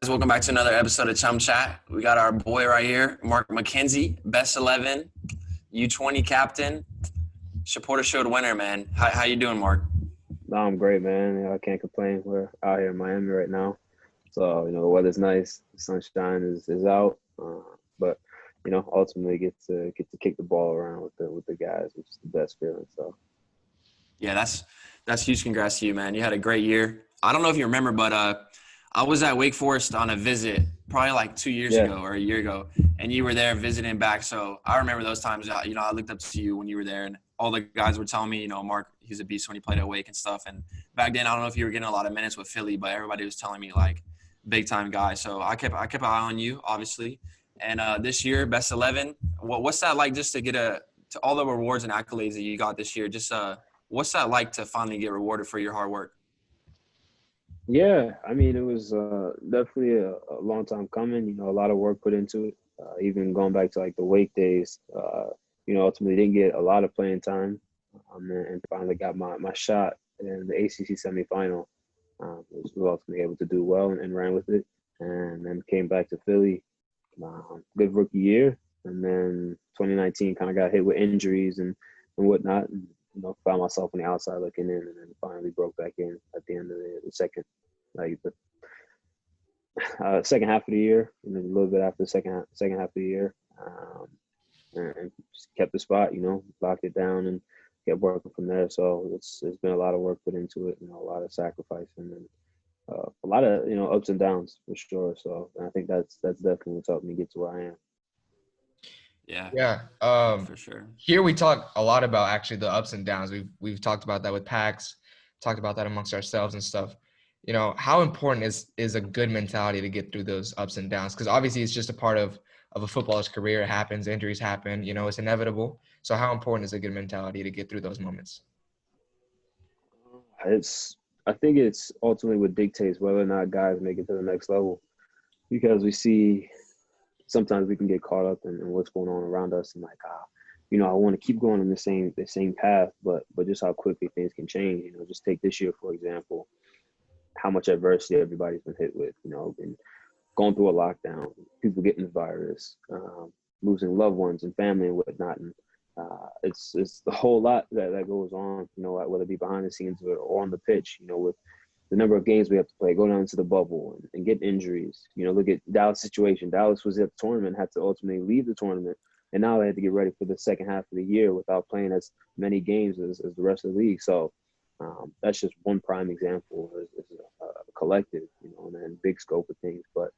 Welcome back to another episode of ChumChat. We got our boy right here, Mark McKenzie, best 11, U20 captain, supporter shield winner, man. How you doing, Mark? No, I'm great, man. I can't complain. We're out here in Miami right now. So, the weather's nice. The sunshine is out. But, ultimately get to kick the ball around with the guys, which is the best feeling. So, Yeah, that's huge. Congrats to you, man. You had a great year. I don't know if you remember, but I was at Wake Forest on a visit probably like 2 years yeah. ago or a year ago, and you were there visiting back. So I remember those times. I looked up to you when you were there, and all the guys were telling me, Mark, he's a beast when he played at Wake and stuff. And back then, I don't know if you were getting a lot of minutes with Philly, but everybody was telling me like big time guy. So I kept an eye on you, obviously. And this year, best 11. What's that like? Just to get to all the rewards and accolades that you got this year. Just what's that like to finally get rewarded for your hard work? Yeah, I mean, it was definitely a long time coming. A lot of work put into it. Even going back to like the Wake days, ultimately didn't get a lot of playing time, and finally got my shot in the ACC semifinal. Was ultimately able to do well and ran with it, and then came back to Philly. Good rookie year, and then 2019 kind of got hit with injuries and whatnot, and found myself on the outside looking in, and then finally broke back in at the end of the second, like the second half of the year, and then a little bit after the second half of the year, and just kept the spot, locked it down and kept working from there. So it's been a lot of work put into it, a lot of sacrifice, and then a lot of ups and downs for sure. So I think that's definitely what's helped me get to where I am. Yeah. Yeah. For sure. Here we talk a lot about actually the ups and downs. We've talked about that with PAX, talked about that amongst ourselves and stuff. How important is a good mentality to get through those ups and downs? Because obviously it's just a part of a footballer's career. It happens, injuries happen, it's inevitable. So how important is a good mentality to get through those moments? I think it's ultimately what dictates whether or not guys make it to the next level, because we see sometimes we can get caught up in what's going on around us and like, I want to keep going in the same path, but just how quickly things can change. Just take this year, for example, how much adversity everybody's been hit with, and going through a lockdown, people getting the virus, losing loved ones and family and whatnot. And it's a whole lot that goes on, whether it be behind the scenes or on the pitch, with the number of games we have to play, go down into the bubble and get injuries. Look at Dallas' situation. Dallas was at the tournament, had to ultimately leave the tournament, and now they had to get ready for the second half of the year without playing as many games as the rest of the league. So that's just one prime example as a collective, and then big scope of things. But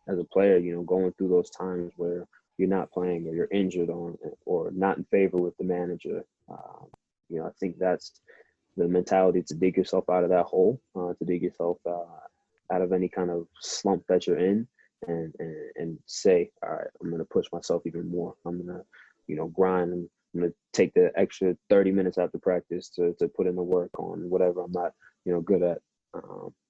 as a player, going through those times where you're not playing or you're injured or not in favor with the manager, I think that's the mentality to dig yourself out of that hole, to dig yourself out of any kind of slump that you're in, and say, all right, I'm going to push myself even more. I'm going to, grind, and I'm going to take the extra 30 minutes after practice to put in the work on whatever I'm not, good at.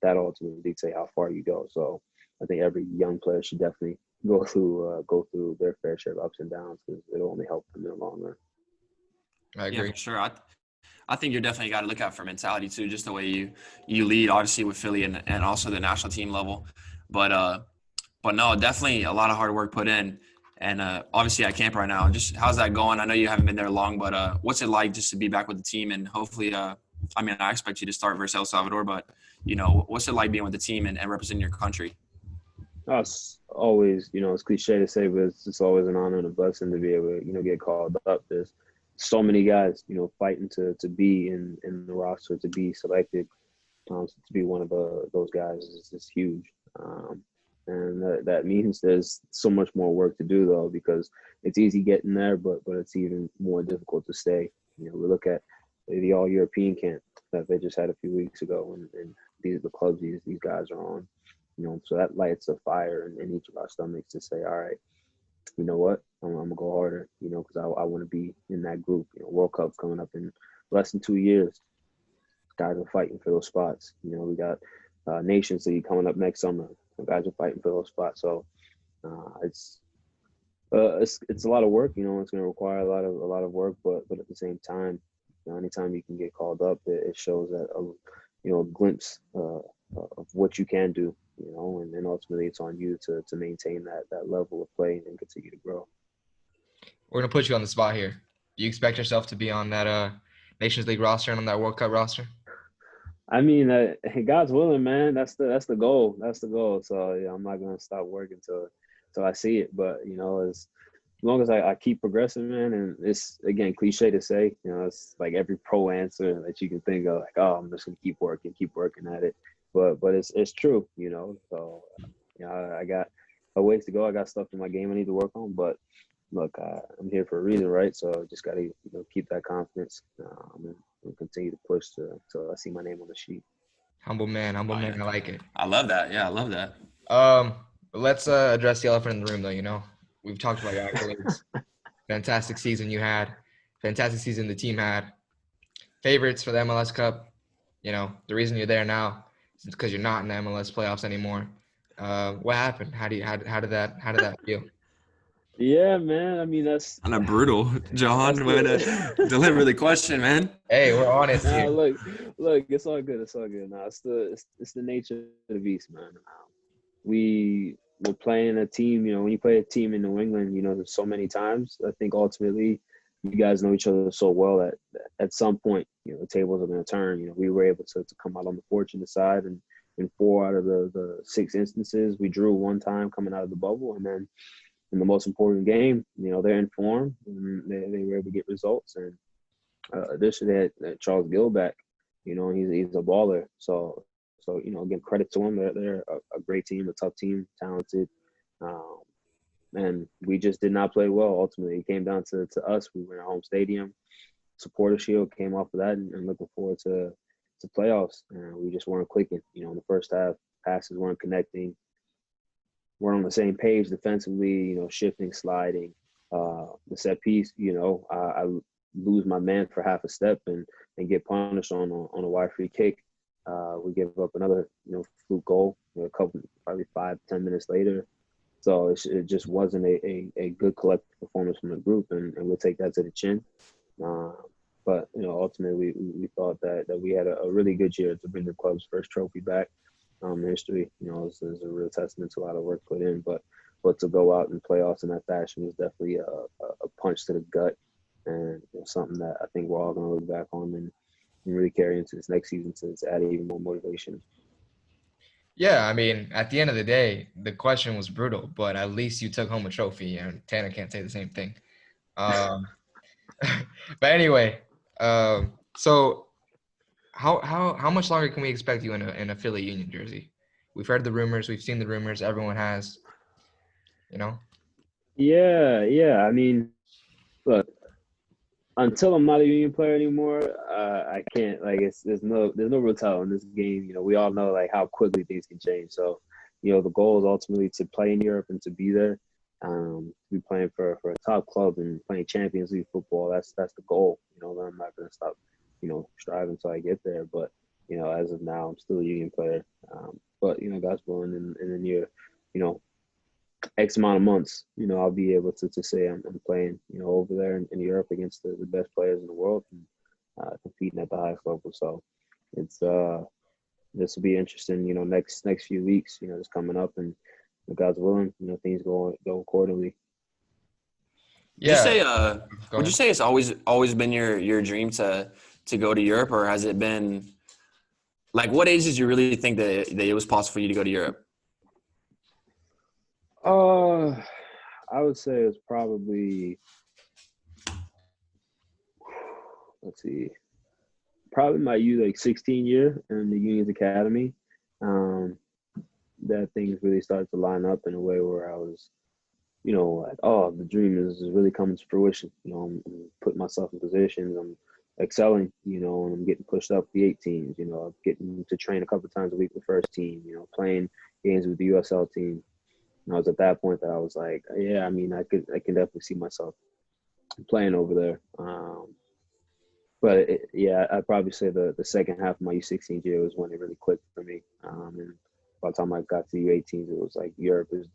That ultimately dictates how far you go. So I think every young player should definitely go through their fair share of ups and downs, because it'll only help them in the long run. I agree. Yeah, for sure. I think you're definitely got to look out for mentality too, just the way you lead, obviously with Philly and also the national team level. But no, definitely a lot of hard work put in, and obviously at camp right now. Just how's that going? I know you haven't been there long, but what's it like just to be back with the team and hopefully, I expect you to start versus El Salvador, but what's it like being with the team and representing your country? It's always, it's cliche to say, but it's always an honor and a blessing to be able to, get called up. There's so many guys, fighting to be in the roster, to be selected, to be one of those guys is huge. And that means there's so much more work to do, though, because it's easy getting there, but it's even more difficult to stay. We look at the All-European camp that they just had a few weeks ago, and these are the clubs these guys are on. So that lights a fire in each of our stomachs to say, all right, you know what, I'm gonna go harder, because I want to be in that group. World Cup's coming up in less than 2 years. Guys are fighting for those spots. We got Nations League coming up next summer. Guys are fighting for those spots. So it's a lot of work. It's going to require a lot of work, but at the same time, anytime you can get called up, it shows that a glimpse of what you can do, and then ultimately it's on you to maintain that level of play and continue to grow. We're gonna put you on the spot here. Do you expect yourself to be on that Nations League roster and on that World Cup roster? I mean, God's willing, man. That's the goal. That's the goal. So yeah, I'm not gonna stop working till I see it. But as long as I keep progressing, man, and it's again cliche to say, it's like every pro answer that you can think of, like, oh, I'm just gonna keep working at it. But it's true, So I got a ways to go. I got stuff in my game I need to work on, but look, I'm here for a reason, right? So just got to keep that confidence and continue to push till I see my name on the sheet. Humble man. Oh, yeah. I like it. I love that. Yeah, I love that. Let's address the elephant in the room, though. We've talked about your accolades. Fantastic season you had. Fantastic season the team had. Favorites for the MLS Cup. The reason you're there now is because you're not in the MLS playoffs anymore. What happened? How did that feel? Yeah, man. I mean, that's Kind of brutal, Johan. Way to deliver the question, man. Hey, we're honest nah. here. Look. It's all good. It's all good. Nah, it's the nature of the beast, man. We were playing a team. When you play a team in New England, there's so many times. I think ultimately, you guys know each other so well that at some point, the tables are going to turn. We were able to come out on the fortunate side, and in 4 out of the 6 instances, we drew one time coming out of the bubble, and then in the most important game, they're in form and they were able to get results. And additionally, they had Charles Gill back. He's a baller. So again, credit to them. They're a great team, a tough team, talented. And we just did not play well. Ultimately, it came down to us. We were in our home stadium. Supporter Shield came off of that, and looking forward to playoffs. And we just weren't clicking. In the first half, passes weren't connecting. We're on the same page defensively, shifting, sliding. The set piece, I lose my man for half a step and get punished on a wide free kick. We give up another, fluke goal, probably 5-10 minutes later. So it just wasn't a good collective performance from the group, and we'll take that to the chin. But ultimately we thought that we had a really good year to bring the club's first trophy back. History, is a real testament to a lot of work put in, but to go out and playoffs in that fashion was definitely a punch to the gut, and something that I think we're all going to look back on and really carry into this next season to add even more motivation. Yeah, I mean, at the end of the day, the question was brutal, but at least you took home a trophy, and Tanner can't say the same thing. But anyway, so how much longer can we expect you in a Philly Union jersey? We've heard the rumors, we've seen the rumors, everyone has, Yeah. I mean, look, until I'm not a Union player anymore, I can't, like, there's no real tell in this game. We all know like how quickly things can change. So, the goal is ultimately to play in Europe and to be there, to be playing for a top club and playing Champions League football. That's the goal. I'm not going to stop, striving until I get there. But as of now, I'm still a Union player. But God's willing, in the near, X amount of months, I'll be able to say I'm playing, over there in Europe against the best players in the world and competing at the highest level. So it's this will be interesting, next few weeks, just coming up, and God's willing, things go accordingly. Yeah. Would you say it's always been your dream to go to Europe, or has it been like, what age did you really think that it was possible for you to go to Europe? I would say it's probably, let's see, probably my 16 year in the Union's Academy. That things really started to line up in a way where I was, like, oh, the dream is really coming to fruition. I'm putting myself in positions. I'm excelling, and I'm getting pushed up the 18s. I'm getting to train a couple of times a week with the first team. Playing games with the USL team. And I was at that point that I was like, yeah, I mean, I can definitely see myself playing over there. But I'd probably say the second half of my U16 year was when it really clicked for me. And by the time I got to U18s, it was like Europe is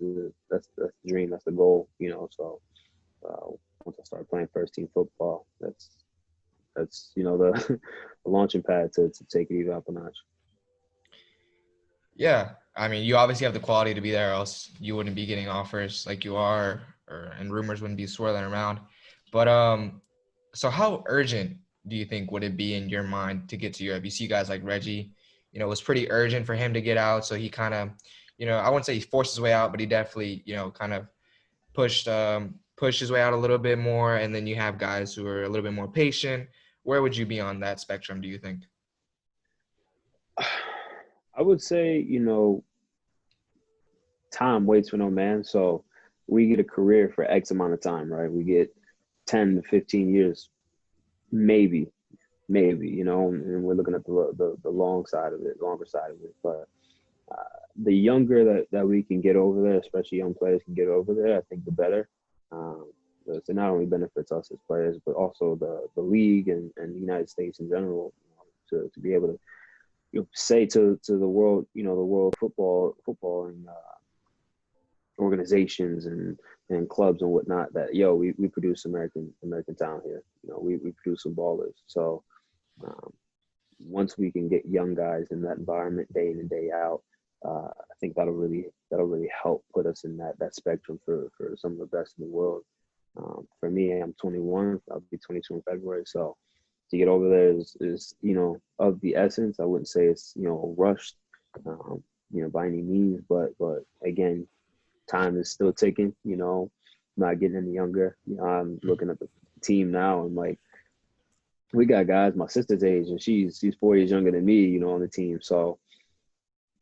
that's the dream, that's the goal, So once I started playing first team football, that's the, the launching pad to take it even up a notch. Yeah, I mean, you obviously have the quality to be there, or else you wouldn't be getting offers like you are, and rumors wouldn't be swirling around. But so how urgent do you think would it be in your mind to get to Europe? You see guys like Reggie, it was pretty urgent for him to get out, so he kind of, I wouldn't say he forced his way out, but he definitely, kind of pushed his way out a little bit more. And then you have guys who are a little bit more patient. Where would you be on that spectrum, do you think? I would say, time waits for no man. So we get a career for X amount of time, right? We get 10 to 15 years, maybe, and we're looking at the long side of it, longer side of it. But the younger that we can get over there, especially young players can get over there, I think the better. Um, so it not only benefits us as players, but also the league and the United States in general, to be able to say to the world, the world football and organizations and clubs and whatnot that we produce American talent here. We produce some ballers. So um, once we can get young guys in that environment day in and day out, I think that'll really help put us in that spectrum for some of the best in the world. For me, I'm 21. I'll be 22 in February. So to get over there is of the essence. I wouldn't say it's rushed, by any means, but again, time is still ticking. Not getting any younger. I'm looking at the team now and like we got guys my sister's age and she's 4 years younger than me. On the team. So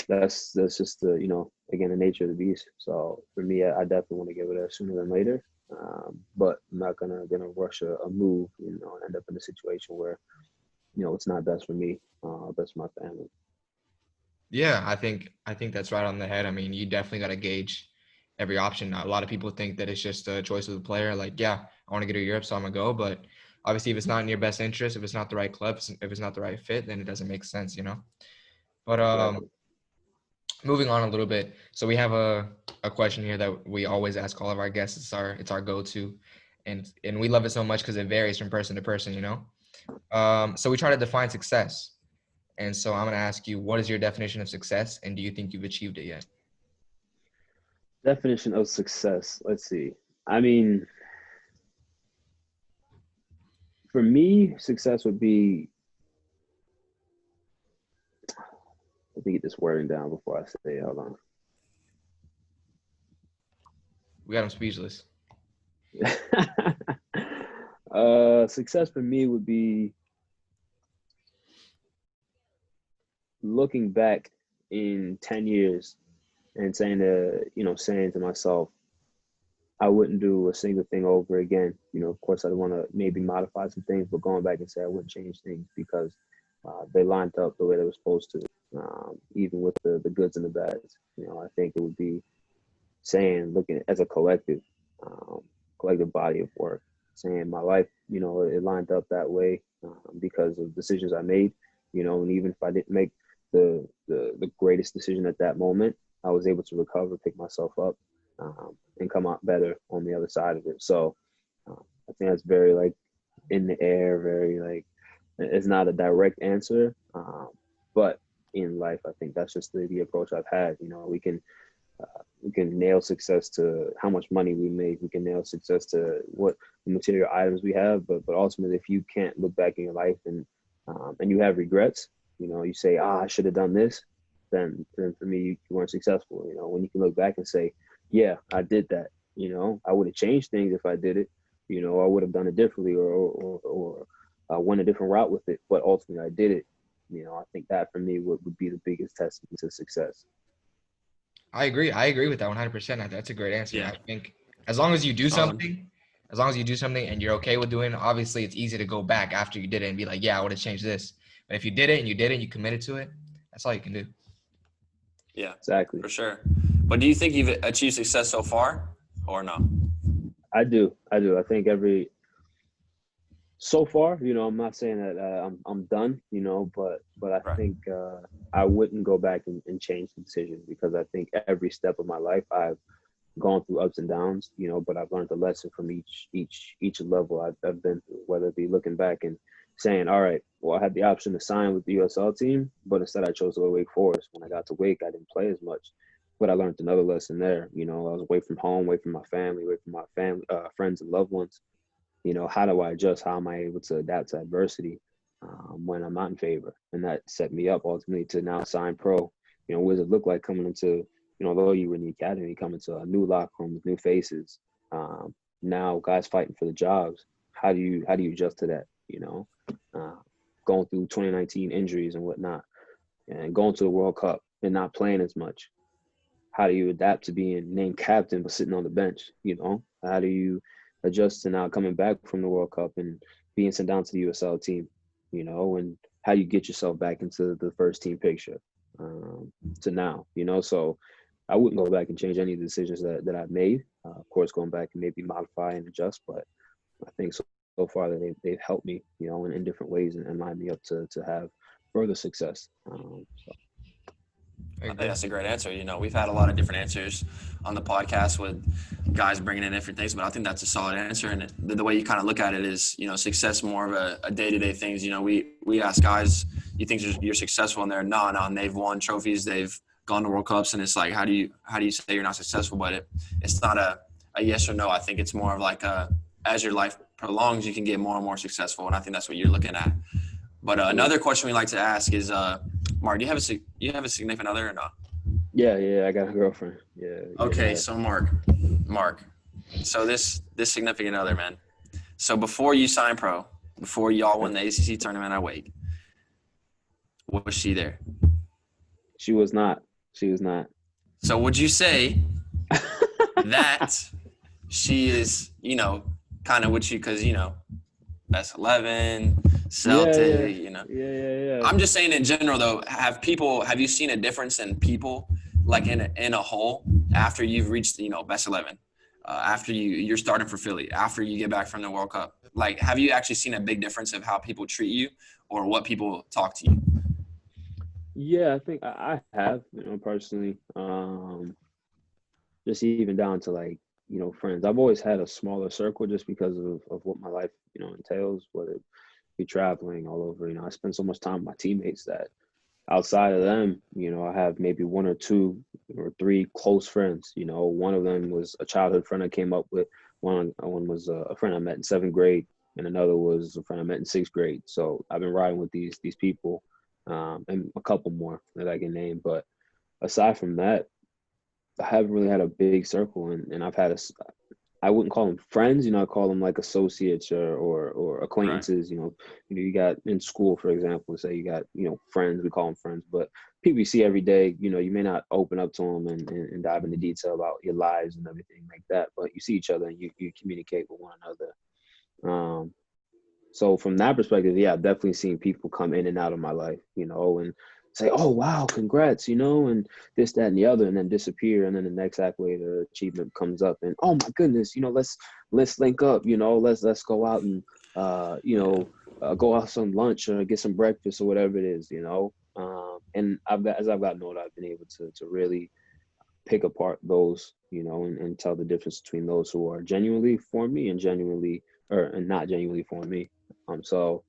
that's just the again the nature of the beast. So for me, I definitely want to get over there sooner than later. But I'm not gonna rush a move, and end up in a situation where it's not best for me, best for my family. Yeah, I think that's right on the head. I mean, you definitely got to gauge every option. A lot of people think that it's just a choice of the player. Like, yeah, I want to get to Europe, so I'm gonna go. But obviously, if it's not in your best interest, if it's not the right club, if it's not the right fit, then it doesn't make sense. But Exactly. moving on a little bit. So we have a question here that we always ask all of our guests. It's our go-to, and we love it so much because it varies from person to person. So we try to define success. And so I'm going to ask you, what is your definition of success, and do you think you've achieved it yet? Definition of success. Let's see. I mean, for me, success would be. Let me get this wording down before I say it. Hold We got them speechless. on. Success for me would be looking back in 10 years and saying to myself, I wouldn't do a single thing over again. Of course, I'd want to maybe modify some things, but going back and say I wouldn't change things because they lined up the way they were supposed to, even with the goods and the bads. I think it would be saying, looking as a collective body of work, saying my life, it lined up that way because of decisions I made, and even if I didn't make the greatest decision at that moment, I was able to recover, pick myself up, and come out better on the other side of it. So I think that's very like in the air, very like it's not a direct answer, but in life, I think that's just the approach I've had. We can nail success to how much money we make. We can nail success to what material items we have, but ultimately, if you can't look back in your life and you have regrets, you say, I should have done this, then for me, you weren't successful. When you can look back and say, yeah, I did that. I would have changed things if I did it. I would have done it differently or went a different route with it, but ultimately I did it. I think that for me would be the biggest testament to success. I agree. I agree with that 100%. That's a great answer. Yeah, I think as long as you do solid. something, and you're okay with doing it, obviously it's easy to go back after you did it and be like, yeah, I would have changed this. But if you did it and you did it, and you committed to it, that's all you can do. Yeah, Exactly. for sure. But do you think you've achieved success so far, or no? I do. I think so far, I'm not saying that I'm done, but I Right. think I wouldn't go back and change the decision because I think every step of my life I've gone through ups and downs, but I've learned a lesson from each level I've been through, whether it be looking back and saying, all right, well, I had the option to sign with the USL team, but instead I chose to go to Wake Forest. When I got to Wake, I didn't play as much, but I learned another lesson there. You know, I was away from home, away from my family, friends and loved ones. You know, how do I adjust? How am I able to adapt to adversity when I'm not in favor? And that set me up ultimately to now sign pro. You know, what does it look like coming into, you know, although you were in the academy, coming to a new locker room with new faces, now guys fighting for the jobs. How do you adjust to that? You know, going through 2019 injuries and whatnot, and going to the World Cup and not playing as much. How do you adapt to being named captain but sitting on the bench? You know, how do you adjust to now coming back from the World Cup and being sent down to the USL team? You know, and how do you get yourself back into the first team picture to now? You know, so I wouldn't go back and change any of the decisions that I've made. Of course, going back and maybe modify and adjust, but I think so far that they've helped me, you know, in different ways and lined me up to have further success. So. I think that's a great answer. You know, we've had a lot of different answers on the podcast with guys bringing in different things, but I think that's a solid answer. And the way you kind of look at it is, you know, success more of a day-to-day things. You know, we ask guys, you think you're successful? And they're no, and they've won trophies, they've gone to World Cups, and it's like, how do you say you're not successful? But it's not a yes or no. I think it's more of like as your life prolongs, you can get more and more successful, and I think that's what you're looking at. But another question we like to ask is, Mark, do you have a significant other or not? Yeah, I got a girlfriend. Yeah. Okay, yeah. so Mark. So this significant other, man. So before you signed pro, before y'all won the ACC tournament at Wake, was she there? She was not. So would you say that she is, you know, kind of with you because, you know, that's 11, Celtic, you know. Yeah. I'm just saying in general, though, have you seen a difference in people, like in a whole, after you've reached, you know, best 11, after you're starting for Philly, after you get back from the World Cup? Like, have you actually seen a big difference of how people treat you or what people talk to you? Yeah, I think I have, you know, personally. Just even down to like, you know, friends. I've always had a smaller circle just because of what my life, you know, entails, whether it be traveling all over. You know, I spend so much time with my teammates that outside of them, you know, I have maybe one or two or three close friends. You know, one of them was a childhood friend I came up with. One was a friend I met in 7th grade, and another was a friend I met in 6th grade. So I've been riding with these people, and a couple more that I can name. But aside from that, I haven't really had a big circle, and I've had I wouldn't call them friends, you know, I call them like associates or acquaintances. Right. You got in school, for example, say you got, you know, friends, we call them friends, but people you see every day, you know, you may not open up to them and dive into detail about your lives and everything like that, but you see each other and you communicate with one another. So from that perspective, yeah, I've definitely seen people come in and out of my life, you know, and say, oh, wow, congrats, you know, and this, that, and the other, and then disappear. And then the next accolade or achievement comes up and, oh my goodness, you know, let's link up, you know, let's go out and, go out some lunch or get some breakfast or whatever it is, you know. And as I've gotten older, I've been able to really pick apart those, you know, and tell the difference between those who are genuinely for me and not genuinely for me. So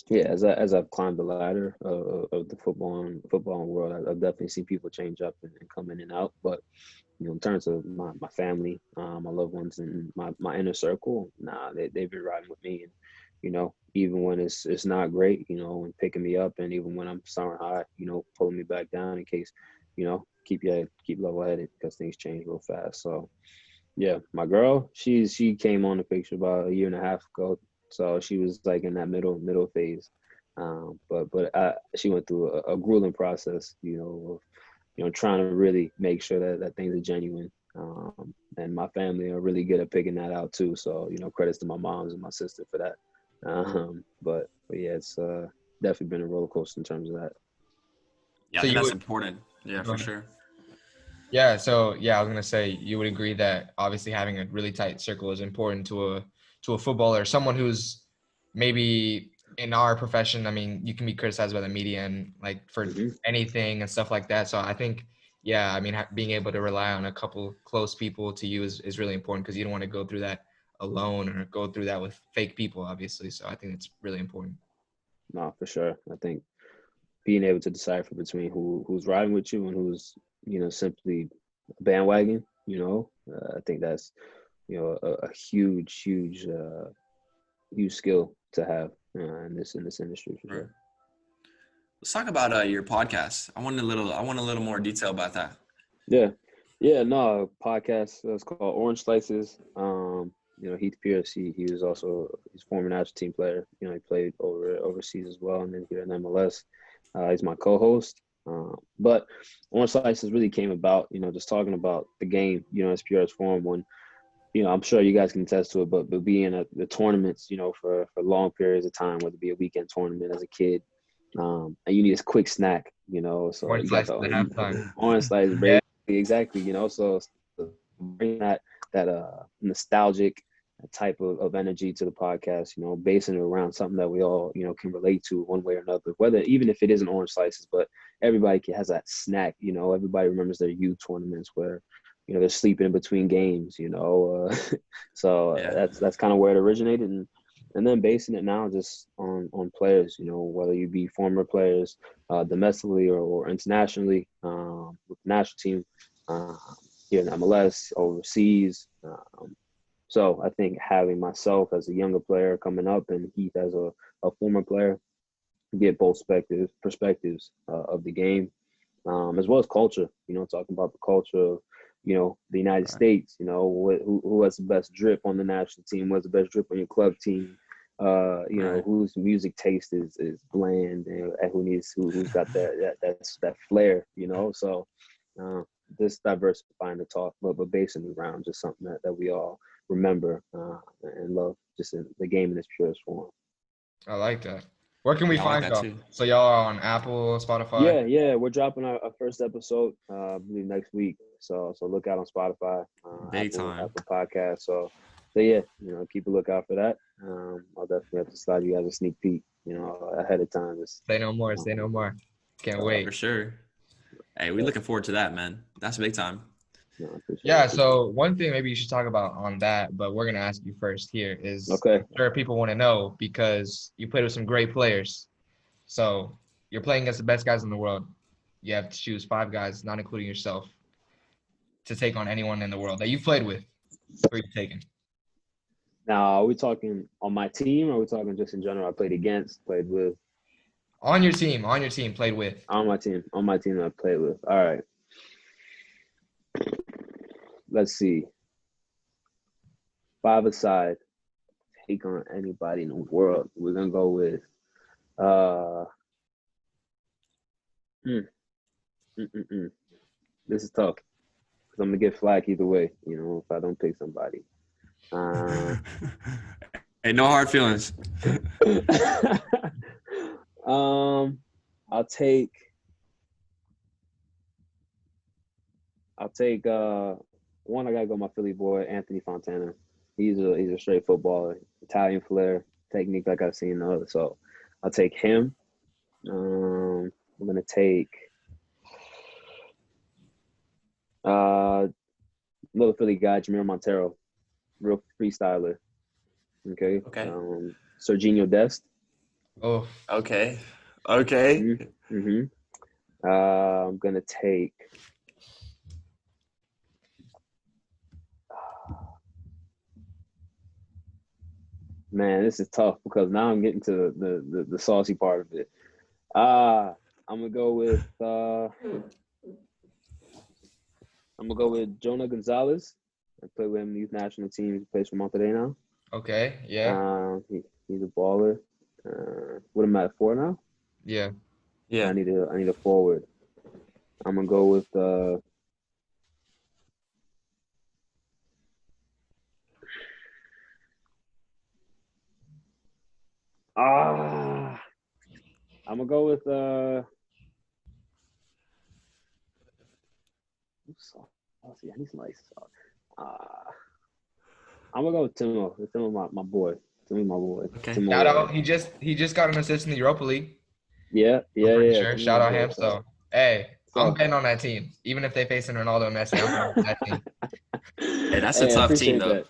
yeah, as I've climbed the ladder of the football world, I've definitely seen people change up and come in and out. But you know, in terms of my family, my loved ones, and my inner circle, nah, they've been riding with me, and you know, even when it's not great, you know, and picking me up, and even when I'm soaring high, you know, pulling me back down in case, you know, keep level headed because things change real fast. So yeah, my girl, she came on the picture about a year and a half ago. So she was like in that middle phase, but she went through a grueling process, you know, of trying to really make sure that things are genuine. And my family are really good at picking that out too. So you know, credits to my moms and my sister for that. But yeah, it's definitely been a roller coaster in terms of that. Yeah, I So think you that's would, important. Yeah, go for ahead. sure. Yeah. So yeah, I was gonna say you would agree that obviously having a really tight circle is important to a footballer, someone who's maybe in our profession. I mean, you can be criticized by the media and like for Hmm. anything and stuff like that. So I think, yeah, I mean, being able to rely on a couple close people to you is really important because you don't want to go through that alone or go through that with fake people, obviously. So I think it's really important. No, for sure. I think being able to decipher between who's riding with you and who's, simply a bandwagon, I think that's, a huge, huge, huge skill to have in this industry for sure. Let's talk about your podcast. I want a little more detail about that. No, podcast. It's called Orange Slices. Heath Pierce. He was also he's a former national team player. He played overseas as well, and then here in MLS. He's my co-host. But Orange Slices really came about, just talking about the game, as purest form. When, I'm sure you guys can attest to it, but being at the tournaments, for long periods of time, whether it be a weekend tournament as a kid, and you need a quick snack, so Orange you got slices at halftime. Orange Slices, Yeah. exactly, so bring that nostalgic type of energy to the podcast, basing it around something that we all, can relate to one way or another, whether even if it isn't Orange Slices, but everybody has that snack, everybody remembers their youth tournaments where, they're sleeping in between games, so that's kind of where it originated. And then basing it now just on players, whether you be former players domestically or internationally with the national team here in MLS, overseas. So I think having myself as a younger player coming up and Heath as a former player, get both perspectives of the game, as well as culture, talking about the culture of, the United States, who has the best drip on the national team, what's the best drip on your club team, whose music taste is bland and who's got that flair, so this diversifying the talk, but basing it around just something that we all remember and love, just in the game in its purest form. I like that. Where can we find like y'all? So y'all are on Apple, Spotify? Yeah. We're dropping our first episode, I believe next week. So look out on Spotify, Apple Podcast. So yeah, keep a lookout for that. I'll definitely have to slide you guys a sneak peek, ahead of time. Say no more. Can't wait. For sure. Hey, we're looking forward to that, man. That's big time. No, so one thing maybe you should talk about on that, but we're going to ask you first here is, okay. I'm sure people want to know because you played with some great players. So you're playing against the best guys in the world. You have to choose 5 guys, not including yourself, to take on anyone in the world that you've played with. Who are you taking? Now, are we talking on my team, or are we talking just in general? I played with. On your team, played with. On my team that I played with. All right. Let's see. 5 aside, take on anybody in the world. We're gonna go with This is tough because I'm gonna get flack either way, if I don't pick somebody. Hey, no hard feelings. I'll take one. I gotta go my Philly boy, Anthony Fontana. He's a straight footballer, Italian flair, technique like I've seen the other. So I'll take him. I'm gonna take another Philly guy, Jameer Montero, real freestyler. Okay. Serginho Dest. Oh. Okay. Mm-hmm. I'm gonna take. Man, this is tough because now I'm getting to the saucy part of it. I'm gonna go with Jonah Gonzalez. I play with him in the youth national team. He plays for Monterrey now. Okay, yeah. He's a baller. What am I at 4 now? Yeah. I need a forward. I'm gonna go with I'm gonna go with I need some ice. I'm gonna go with Timo. Timo, my boy. Timo, my boy. Okay. Timo, Shout out. He just got an assist in the Europa League. Yeah. Sure. Shout out him. So hey, I'm betting on that team. Even if they facing Ronaldo and Messi, I'm betting on that team. Hey, that's a tough team though.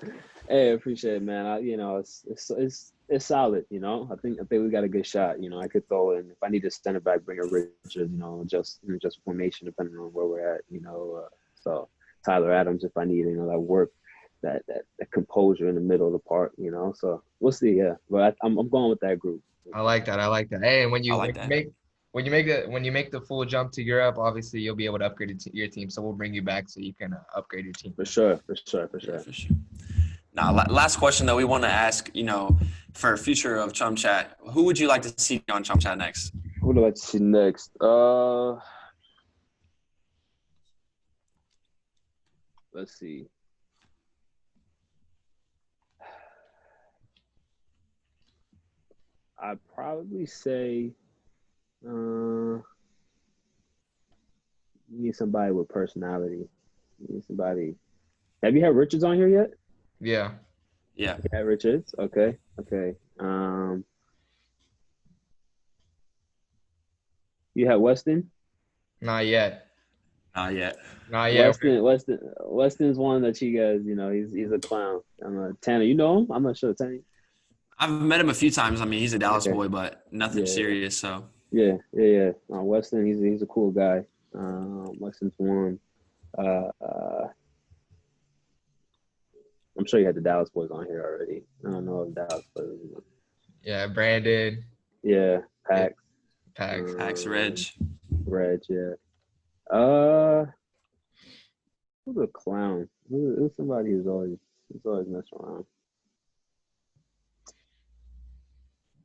Hey, appreciate it, man. It's solid. I think we got a good shot. I could throw in if I need a center back, bring a Richard. Just formation depending on where we're at. So Tyler Adams if I need that work, that composure in the middle of the park. So we'll see. Yeah, but I'm going with that group. I like that. I like that. Hey, and when I you like that. when you make the full jump to Europe, obviously you'll be able to upgrade your team. So we'll bring you back so you can upgrade your team. For sure. Yeah, for sure. Now, last question that we want to ask, for future of ChumChat, who would you like to see on ChumChat next? Who would I like to see next? Let's see. I'd probably say you need somebody with personality. You need somebody. Have you had Richards on here yet? Yeah. Yeah. Yeah, Richards. Okay. You had Weston? Not yet. Not yet. Not yet. Weston's one that you guys, he's a clown. Tanner, you know him? I'm not sure. Tanner. I've met him a few times. I mean, he's a Dallas boy, but nothing serious. So yeah. Weston, he's a cool guy. Weston's one. I'm sure you had the Dallas boys on here already. I don't know if Dallas boys. Yeah, Brandon. Yeah, Pax. Reg. Yeah. Who's a clown? Who's somebody who's always messing around?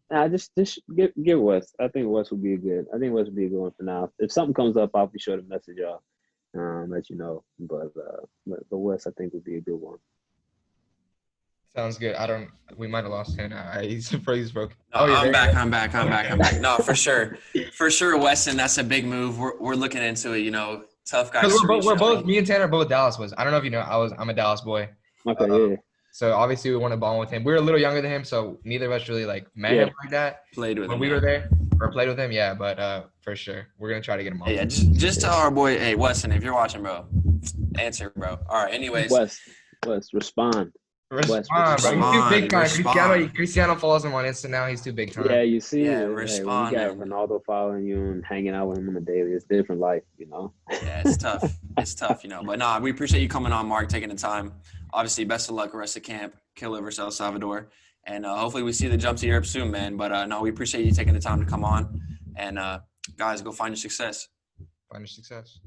Nah, just get West. I think West would be a good one for now. If something comes up, I'll be sure to message y'all, let you know. But West, I think would be a good one. Sounds good. We might have lost him. He's broken. No, I'm back. No, for sure, Weston. That's a big move. We're looking into it. Tough guys. We're both. Me and Tanner are both Dallas boys. I don't know if you know. I'm a Dallas boy. Okay, yeah. So obviously we want to bond with him. We were a little younger than him, so neither of us really met him like that. Played with him. When we were there or played with him, yeah. But for sure, we're gonna try to get him on. Yeah, just tell our boy, hey Weston, if you're watching, bro, answer, bro. All right. Anyways, West, respond. Respond, bro. He's too big time. Cristiano follows him on Insta now. He's too big time. Yeah, you see. Yeah, respond. When you got Ronaldo following you and hanging out with him on the daily. It's a different life, Yeah, it's tough. But nah, we appreciate you coming on, Mark, taking the time. Obviously, best of luck the rest of camp. Kill it versus El Salvador. And hopefully we see the jump to Europe soon, man. But no, we appreciate you taking the time to come on. And guys, go find your success. Find your success.